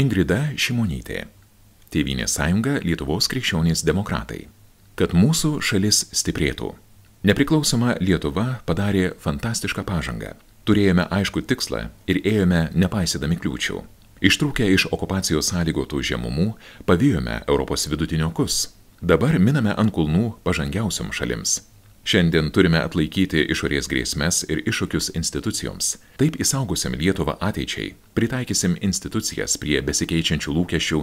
Ingrida Šimonytė. Tėvynės sąjunga Lietuvos krikščionys demokratai. Kad mūsų šalis stiprėtų. Nepriklausoma Lietuva padarė fantastišką pažangą. Turėjome aišku tikslą ir ėjome nepaisydami kliūčių. Ištrūkę iš okupacijos sąlygotų žemumų, pavijome Europos vidutiniokus. Dabar miname ant kulnų pažangiausiom šalims. Šiandien turime atlaikyti išorės grėsmes ir iššūkius institucijoms. Taip įsaugosim Lietuvą ateičiai, pritaikysim institucijas prie besikeičiančių lūkesčių,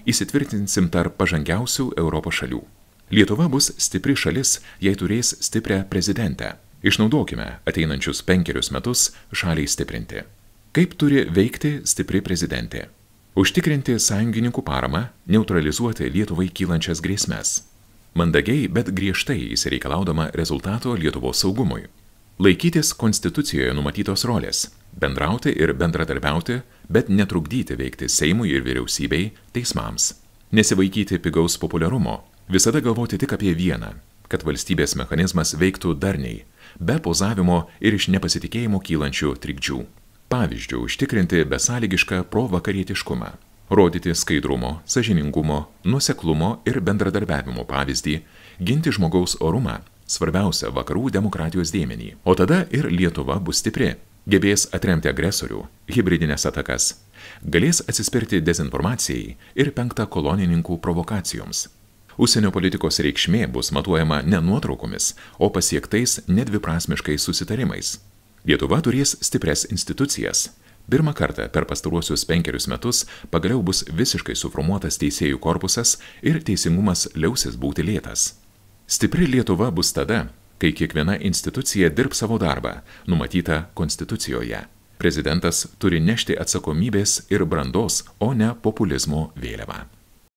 įsitvirtinsim tarp pažangiausių Europos šalių. Lietuva bus stipri šalis, jei turės stiprią prezidentę. Išnaudokime ateinančius 5 metus šaliai stiprinti. Kaip turi veikti stipri prezidentė? Užtikrinti sąjungininkų paramą, neutralizuoti Lietuvai kylančias grėsmes. Mandagiai, bet griežtai įsireikalaudama rezultato Lietuvos saugumui. Laikytis konstitucijoje numatytos rolės. Bendrauti ir bendradarbiauti, bet netrukdyti veikti Seimui ir vyriausybei, teismams. Nesivaikyti pigaus populiarumo. Visada galvoti tik apie vieną, kad valstybės mechanizmas veiktų darniai, be pozavimo ir iš nepasitikėjimo kylančių trikdžių. Pavyzdžių, užtikrinti besąlygišką provakarietiškumą, rodyti skaidrumo, sąžiningumo, nuoseklumo ir bendradarbiavimo pavyzdį, ginti žmogaus orumą, svarbiausia vakarų demokratijos dėmenį. O tada ir Lietuva bus stipri, gebės atremti agresorių, hibridinės atakas, galės atsispirti dezinformacijai ir kolonininkų provokacijoms. Užsienio politikos reikšmė bus matuojama ne nuotraukomis, o pasiektais nedviprasmiškais susitarimais. Lietuva turės stiprias institucijas. Pirmą kartą per pastaruosius 5 metus pagaliau bus visiškai suformuotas teisėjų korpusas ir teisingumas liausis būti lėtas. Stipri Lietuva bus tada, kai kiekviena institucija dirbs savo darbą, numatytą konstitucijoje. Prezidentas turi nešti atsakomybės ir brandos, o ne populizmo vėliavą.